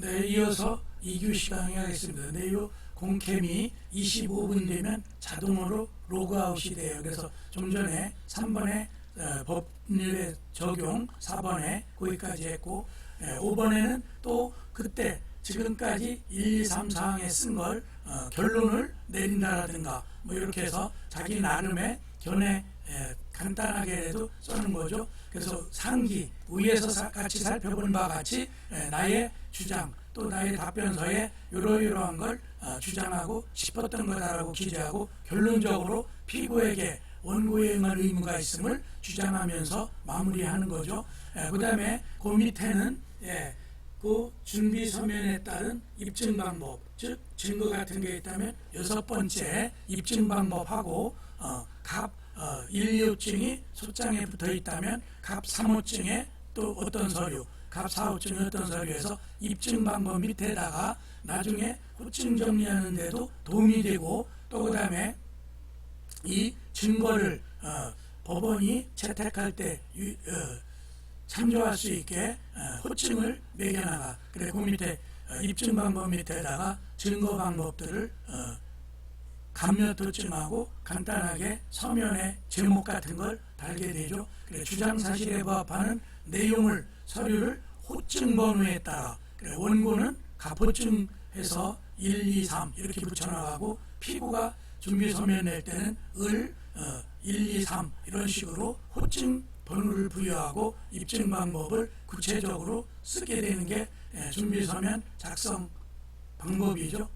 네, 이어서 2교 강의하겠습니다. 내일 공캠이 25분 되면 자동으로 로그아웃이 돼요. 그래서 좀 전에 3번에 법률의 적용, 4번에 거기까지 했고, 5번에는 또 그때 지금까지 1, 2, 3 사항에 쓴 걸 결론을 내린다라든가 뭐 이렇게 해서 자기 나름의 견해 간단하게라도 써는 거죠. 그래서 상기 위에서 같이 살펴본 바와 같이 나의 주장 또 나의 답변서에 이러이러한 걸 주장하고 싶었던 거다라고 기재하고 결론적으로 피고에게 원고에 응할 의무가 있음을 주장하면서 마무리하는 거죠. 그 다음에 그 밑에는 그 준비 서면에 따른 입증 방법, 즉 증거 같은 게 있다면 6번째 입증 방법하고 갑 1, 2호증이 소장에 붙어 있다면 갑 3호증에 또 어떤 서류, 갑 4호증에 어떤 서류에서 입증 방법 밑에다가 나중에 호증 정리하는 데도 도움이 되고 또 그 다음에 이 증거를 법원이 채택할 때 참조할 수 있게 호증을 매겨나가. 그래 그 밑에 입증 방법 밑에다가 증거 방법들을 감몇 호증하고 간단하게 서면에 제목 같은 걸 달게 되죠. 그래 주장 사실에 부합하는 내용을 서류를 호증 번호에 따라 그래 원고는 갑호증해서 1, 2, 3 이렇게 붙여나가고 피고가 준비 서면 낼 때는 1, 2, 3 이런 식으로 호증 번호를 부여하고 입증 방법을 구체적으로 쓰게 되는 게 준비 서면 작성 방법이죠.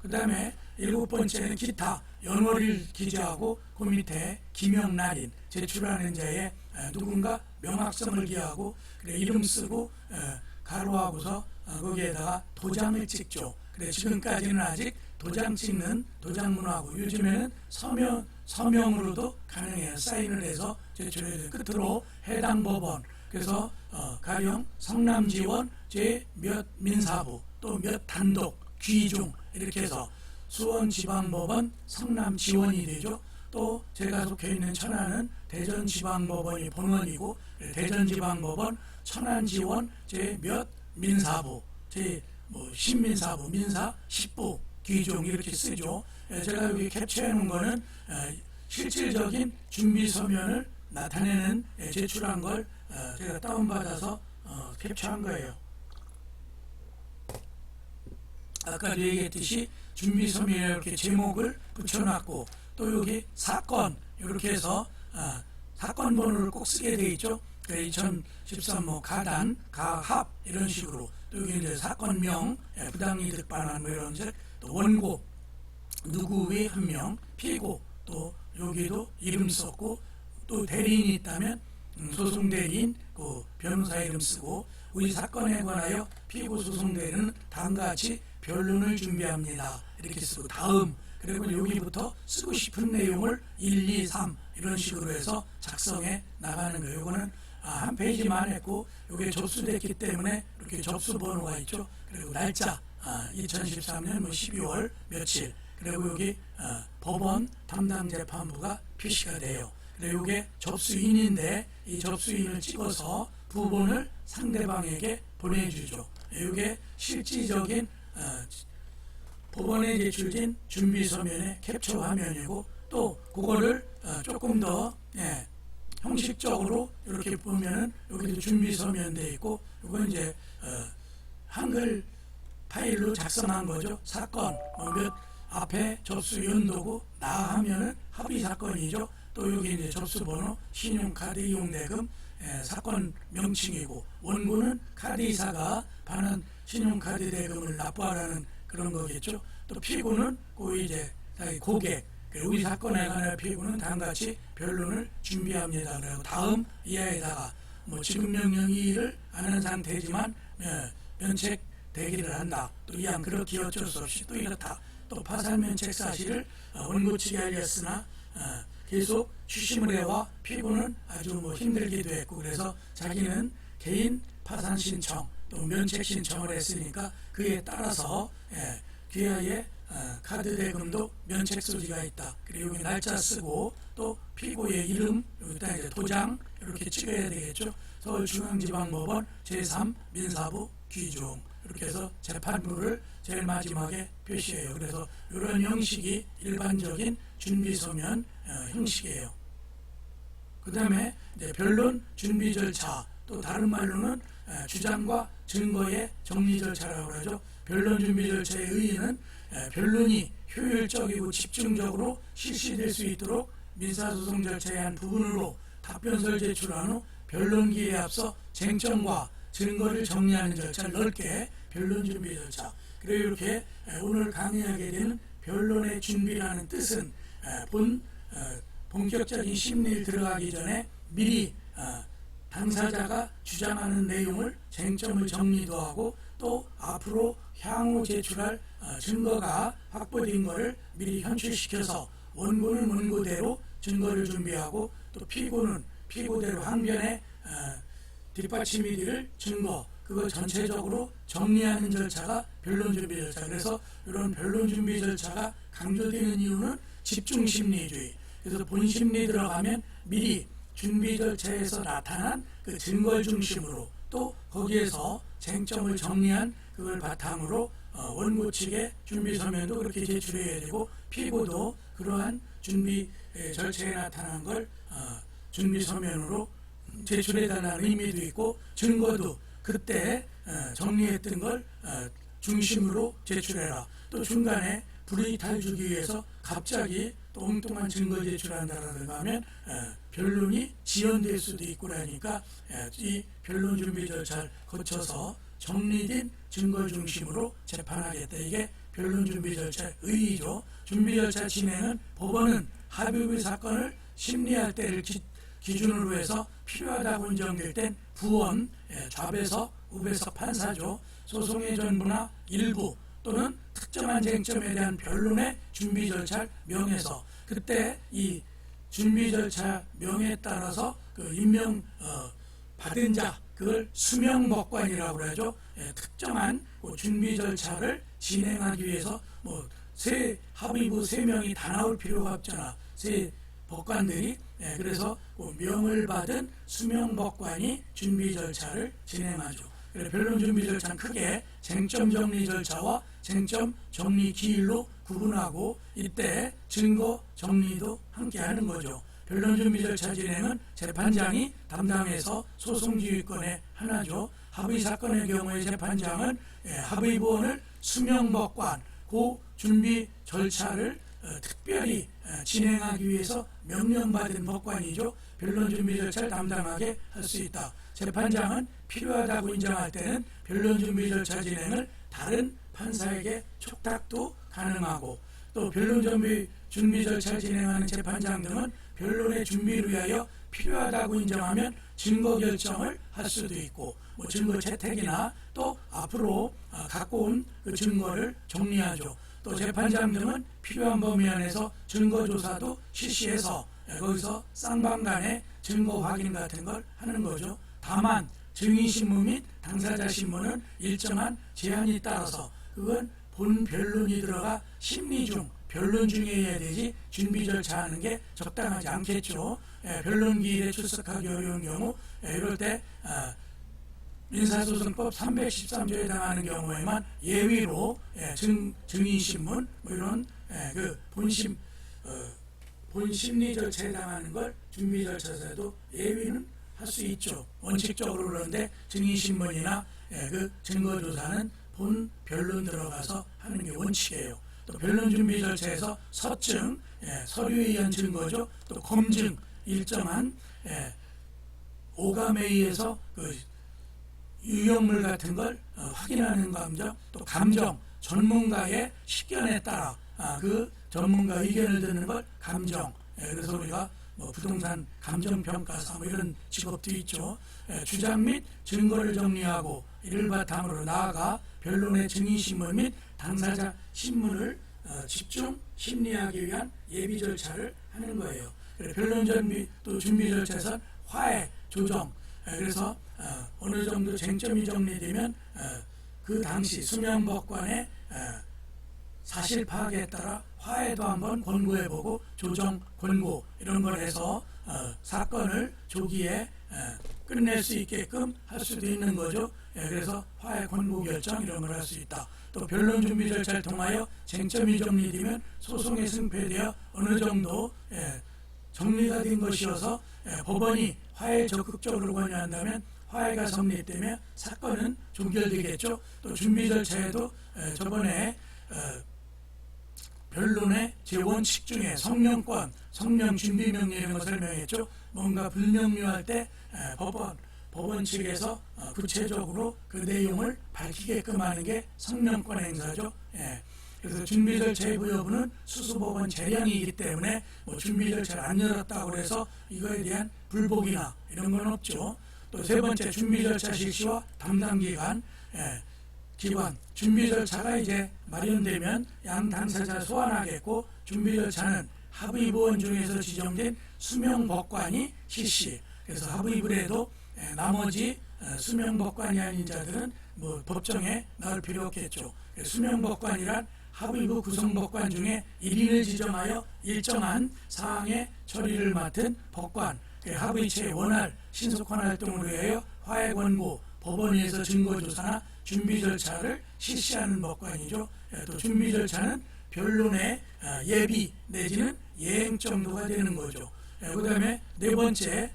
그 다음에 7번째는 기타 연월일 기재하고 그 밑에 기명 날인 제출하는 자의 누군가 명확성을 기하고 그래 이름 쓰고 가로하고서 거기에다가 도장을 찍죠. 그래 지금까지는 아직 도장 찍는 도장 문화고 요즘에는 서명으로도 가능해요. 사인을 해서 제출해야 돼요. 끝으로 해당 법원 그래서 가령 성남지원 제 몇 민사부 또 몇 단독 귀중 이렇게 해서 수원지방법원 성남지원이 되죠. 또 제가 속해 있는 천안은 대전지방법원이 본원이고 대전지방법원 천안지원 제 몇 민사부 제 뭐 신민사부 민사 10부 귀중 이렇게 쓰죠. 제가 여기 캡처해 놓은 거는 실질적인 준비 서면을 나타내는 제출한 걸 제가 다운받아서 캡처한 거예요. 아까도 얘기했듯이 준비 서면에 이렇게 제목을 붙여놨고 또 여기 사건 이렇게 해서 사건 번호를 꼭 쓰게 돼 있죠. 2013 뭐 가단, 가합 이런 식으로 또 여기 이제 사건명, 부당이득 반환 뭐 이런 색, 또 원고 누구의 한 명, 피고 또 여기도 이름 썼고 또 대리인이 있다면 소송 대리인, 그 변호사 이름 쓰고 우리 사건에 관하여 피고 소송 대리인은 다음과 같이 변론을 준비합니다. 이렇게 쓰고 다음 그리고 여기부터 쓰고 싶은 내용을 1, 2, 3 이런 식으로 해서 작성해 나가는 거예요. 이거는 한 페이지만 했고 이게 접수됐기 때문에 이렇게 접수 번호가 있죠. 그리고 날짜 2013년 12월 며칠 그리고 여기 법원 담당 재판부가 표시가 돼요. 그리고 이게 접수인인데 이 접수인을 찍어서 부본을 상대방에게 보내주죠. 이게 실질적인 법원에 제출된 준비 서면의 캡처 화면이고 또 그거를 조금 더 형식적으로 이렇게 보면은 여기도 준비 서면 돼 있고 이건 이제 한글 파일로 작성한 거죠. 사건 몇 앞에 접수 연도고 나 하면은 합의 사건이죠. 또 여기 이제 접수 번호, 신용카드 이용대금 사건 명칭이고 원고는 카드이사가 반환 신용카드 대금을 납부하라는 그런 거겠죠. 또 피고는 그 이제 고객 우리 사건에 관한 피고는 다음같이 변론을 준비합니다. 그리고 다음 이하에다가 뭐 지급 명령이를 안 하는 상태지만 면책 대기를 한다. 또 이왕 그렇게 어쩔 수 없이 또 이렇다. 또 파산 면책 사실을 원고 측에 알렸으나 계속 추심을 해와 피고는 아주 뭐 힘들기도 했고 그래서 자기는 개인 파산 신청 또 면책 신청을 했으니까 그에 따라서 귀하의 카드 대금도 면책 소지가 있다. 그리고 여기 날짜 쓰고 또 피고의 이름 여기다 이제 도장 이렇게 찍어야 되겠죠. 서울중앙지방법원 제3 민사부 귀중 이렇게 해서 재판부를 제일 마지막에 표시해요. 그래서 이런 형식이 일반적인 준비서면 형식이에요. 그 다음에 변론 준비 절차, 또 다른 말로는 주장과 증거의 정리 절차라고 하죠. 변론 준비 절차의 의의는 변론이 효율적이고 집중적으로 실시될 수 있도록 민사소송 절차의 한 부분으로 답변서를 제출한 후 변론 기회에 앞서 쟁점과 증거를 정리하는 절차를 넓게 변론 준비 절차. 그리고 이렇게 오늘 강의하게 되는 변론의 준비라는 뜻은 본격적인 심리를 들어가기 전에 미리 당사자가 주장하는 내용을 쟁점을 정리도 하고 또 앞으로 향후 제출할 증거가 확보된 것을 미리 현출시켜서 원고는 원고대로 증거를 준비하고 또 피고는 피고대로 항변에 뒷받침이 될 증거, 그걸 전체적으로 정리하는 절차가 변론준비 절차. 그래서 이런 변론준비 절차가 강조되는 이유는 집중심리주의. 그래서 본심리 들어가면 미리 준비 절차에서 나타난 그 증거를 중심으로 또 거기에서 쟁점을 정리한 그걸 바탕으로 원고 측의 준비 서면도 그렇게 제출해야 되고 피고도 그러한 준비 절차에 나타난 걸 준비 서면으로 제출해달라는 의미도 있고 증거도 그때 정리했던 걸 중심으로 제출해라. 또 중간에 불이익 주기 위해서 갑자기 또 엉뚱한 증거 제출한다든가 하면 변론이 지연될 수도 있고 그러니까 이 변론 준비 절차를 거쳐서 정리된 증거 중심으로 재판하겠다. 이게 변론 준비 절차의 의의죠. 준비 절차 진행은 법원은 합의의 사건을 심리할 때를 기준으로 해서 필요하다고 인정될 땐 부원, 좌배석, 우배석 판사죠. 소송의 전부나 일부 또는 특정한 쟁점에 대한 변론의 준비 절차를 명해서 그때 이 준비 절차 명에 따라서 그 임명 받은 자 그걸 수명법관이라고 하죠. 특정한 그 준비 절차를 진행하기 위해서 합의부 3명이 다 나올 필요가 없잖아. 세 법관들이 그래서 그 명을 받은 수명법관이 준비 절차를 진행하죠. 변론 준비 절차는 크게 쟁점 정리 절차와 쟁점 정리 기일로 구분하고 이때 증거 정리도 함께 하는 거죠. 변론 준비 절차 진행은 재판장이 담당해서 소송지휘권의 하나죠. 합의 사건의 경우에 재판장은 합의부원을 수명법관, 그 준비 절차를 특별히 진행하기 위해서 명령받은 법관이죠. 변론 준비 절차를 담당하게 할 수 있다. 재판장은 필요하다고 인정할 때는 변론 준비 절차 진행을 다른 판사에게 촉탁도 가능하고 또 변론 준비 절차를 진행하는 재판장 등은 변론의 준비를 위하여 필요하다고 인정하면 증거 결정을 할 수도 있고 증거 채택이나 또 앞으로 갖고 온 그 증거를 정리하죠. 또 재판장 등은 필요한 범위 안에서 증거 조사도 실시해서 거기서 쌍방 간의 증거 확인 같은 걸 하는 거죠. 다만 증인신문 및 당사자 신문은 일정한 제한이 따라서 그건 본 변론이 들어가 심리 중 변론 중에 해야 되지 준비 절차 하는 게 적당하지 않겠죠. 변론 기일에 출석하기 어려운 경우 이럴 때 민사소송법 313조에 해당하는 경우에만 예외로 증인신문 이런 그 본심리 절차에 해당하는 걸 준비 절차에서도 예외는 할 수 있죠. 원칙적으로 그런데 증인신문이나 그 증거조사는 본 변론 들어가서 하는 게 원칙이에요. 또 변론 준비 절차에서 서증, 서류에 의한 증거죠. 또 검증, 일정한 오감에 의해서 그 유형물 같은 걸 확인하는 감정, 또 감정, 전문가의 식견에 따라 그 전문가 의견을 듣는 걸 감정. 그래서 우리가 부동산 감정평가사 이런 직업도 있죠. 주장 및 증거를 정리하고 이를 바탕으로 나아가 변론의 증인신문 및 당사자 신문을 집중 심리하기 위한 예비 절차를 하는 거예요. 변론 준비 절차에서는 화해, 조정. 그래서 어느 정도 쟁점이 정리되면 그 당시 수명법관의 사실 파악에 따라 화해도 한번 권고해보고 조정, 권고 이런 걸 해서 사건을 조기에 끝낼 수 있게끔 할 수도 있는 거죠. 그래서 화해 권고 결정 이런 걸 할 수 있다. 또 변론 준비 절차를 통하여 쟁점이 정리되면 소송에 승패되어 어느 정도 정리가 된 것이어서 법원이 화해에 적극적으로 관여한다면 화해가 성립되면 사건은 종결되겠죠. 또 준비 절차에도 저번에 변론의 제1칙 중에 성명권, 성명준비명령 이런 거 설명했죠. 뭔가 불명료할 때 법원 측에서 구체적으로 그 내용을 밝히게끔 하는 게 성명권 행사죠. 그래서 준비 절차의 부여부는 수수법원 재량이기 때문에 뭐 준비 절차를 안 열었다고 해서 이거에 대한 불복이나 이런 건 없죠. 또 세 번째, 준비 절차 실시와 담당 기관, 준비 절차가 이제 마련되면 양 당사자를 소환하겠고, 준비 절차는 합의부원 중에서 지정된 수명법관이 실시. 그래서 합의를 해도 나머지 수명법관이 아닌 자들은 뭐 법정에 나올 필요 없겠죠. 수명법관이란 합의부 구성법관 중에 1인을 지정하여 일정한 사항의 처리를 맡은 법관, 합의체의 원활 신속한 활동을 위하여 화해 권고, 법원에서 증거조사나 준비 절차를 실시하는 법관이죠. 또 준비 절차는 변론의 예비 내지는 예행 정도가 되는 거죠. 그 다음에 네 번째,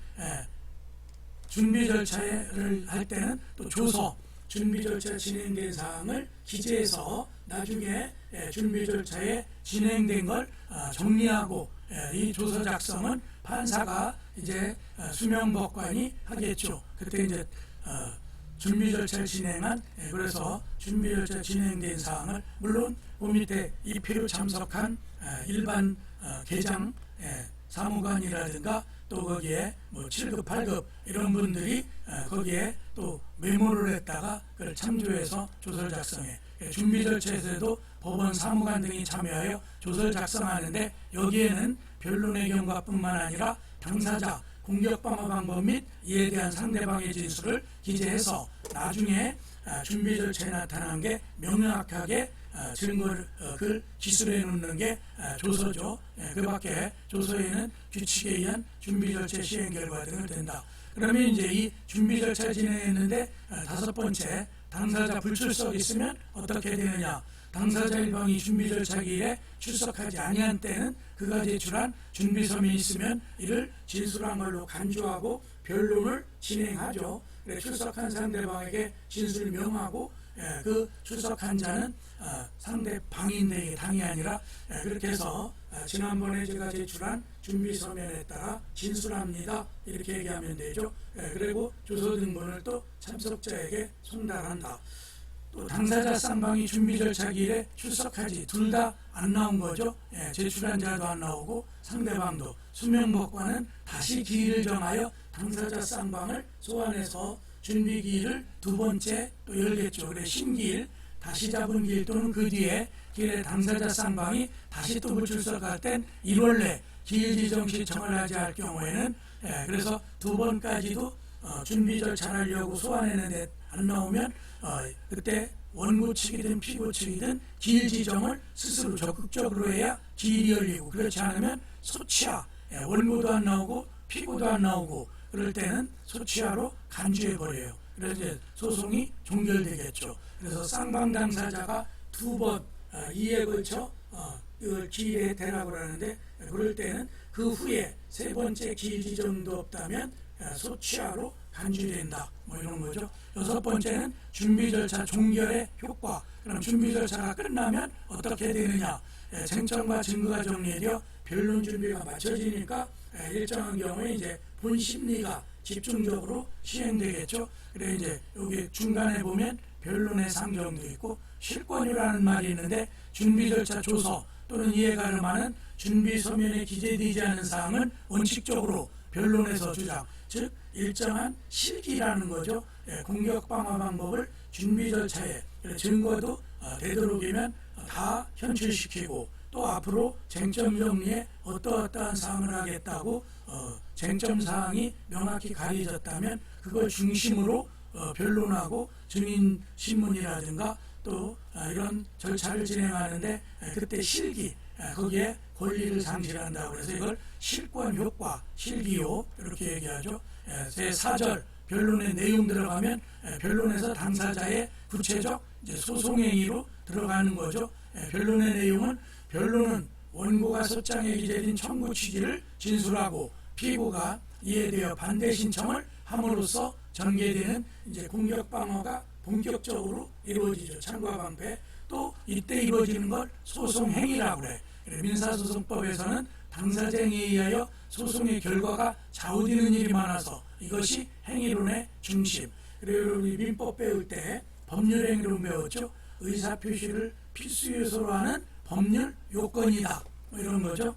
준비 절차를 할 때는 또 조서, 준비 절차 진행된 사항을 기재해서 나중에 준비 절차에 진행된 걸 정리하고, 이 조서 작성은 판사가 이제 수명법관이 하겠죠. 그때 이제 준비 절차를 진행한, 그래서 준비 절차 진행된 사항을 물론 그 밑에 입회로 참석한 일반 계장 사무관이라든가 또 거기에 뭐 7급, 8급 이런 분들이 거기에 또 메모를 했다가 그걸 참조해서 조서를 작성해. 준비 절차에서도 법원 사무관 등이 참여하여 조서를 작성하는데, 여기에는 변론의 경과뿐만 아니라 당사자 공격 방어 방법 및 이에 대한 상대방의 진술을 기재해서 나중에 준비 절차에 나타난 게 명확하게 증거를 기술해 놓는 게 조서죠. 그 밖에 조서에는 규칙에 의한 준비 절차 시행 결과 등을 댄다. 그러면 이제 이 준비 절차 진행했는데 다섯 번째, 당사자 불출석 있으면 어떻게 되느냐. 당사자 일방이 준비 절차 기일에 출석하지 아니한 때는 그가 제출한 준비 서면이 있으면 이를 진술한 걸로 간주하고 변론을 진행하죠. 출석한 상대방에게 진술을 명하고, 그 출석한 자는 상대 방인에게 당이 아니라 그렇게 해서 지난번에 제가 제출한 준비 서면에 따라 진술합니다 이렇게 얘기하면 되죠. 그리고 조서 등본을 또 참석자에게 송달한다. 또 당사자 쌍방이 준비 절차 기일에 출석하지 둘 다 안 나온 거죠. 제출한 자도 안 나오고 상대방도. 수명법관은 다시 기일을 정하여 당사자 쌍방을 소환해서 준비 기일을 두 번째 또 열겠죠. 그래 신기일, 다시 잡은 기일 또는 그 뒤에 기일에 당사자 쌍방이 다시 또 불출석할 땐 1월 내 기일 지정 신청을 하지 할 경우에는, 그래서 두 번까지도 준비 절차를 하려고 소환했는데 안 나오면 그때 원고 측이든 피고 측이든 기일 지정을 스스로 적극적으로 해야 기일이 열리고, 그렇지 않으면 소치하, 원고도 안 나오고 피고도 안 나오고 그럴 때는 소치하로 간주해 버려요. 그래서 이제 소송이 종결되겠죠. 그래서 쌍방 당사자가 두 번 이에 걸쳐 이걸 기일에 대라고 하는데, 그럴 때는 그 후에 세 번째 기일 지정도 없다면 소치하로 간주된다. 뭐 이런 거죠. 여섯 번째는 준비 절차 종결의 효과. 그럼 준비 절차가 끝나면 어떻게 되느냐. 쟁점과 증거가 정리되어 변론 준비가 마쳐지니까 일정한 경우에 이제 본 심리가 집중적으로 시행되겠죠. 그래 이제 여기 중간에 보면 변론의 상정도 있고 실권이라는 말이 있는데, 준비 절차 조서 또는 이에 가름하는 준비 서면에 기재되지 않은 사항은 원칙적으로 변론에서 주장, 즉 일정한 실기라는 거죠. 공격 방어 방법을 준비 절차에 증거도 되도록이면 다 현출시키고, 또 앞으로 쟁점 정리에 어떠어떠한 사항을 하겠다고 쟁점 사항이 명확히 가려졌다면 그걸 중심으로 변론하고 증인 신문이라든가 또 이런 절차를 진행하는데, 그때 실기, 거기에 권리를 상실한다고 해서 이걸 실권 효과, 실기요 이렇게 얘기하죠. 제4절 변론의 내용 들어가면 변론에서 당사자의 구체적 이제 소송 행위로 들어가는 거죠. 변론의 내용은 변론은 원고가 소장에 기재된 청구 취지를 진술하고 피고가 이에 대해 반대 신청을 함으로써 전개되는 이제 공격 방어가 본격적으로 이루어지죠. 참고와 방패. 또 이때 이루어지는 걸 소송 행위라고 그래. 민사소송법에서는 당사자에 의하여 소송의 결과가 좌우되는 일이 많아서 이것이 행위론의 중심. 그리고 우리 민법 배울 때 법률 행위론 배웠죠. 의사표시를 필수 요소로 하는 법률 요건이다. 뭐 이런 거죠.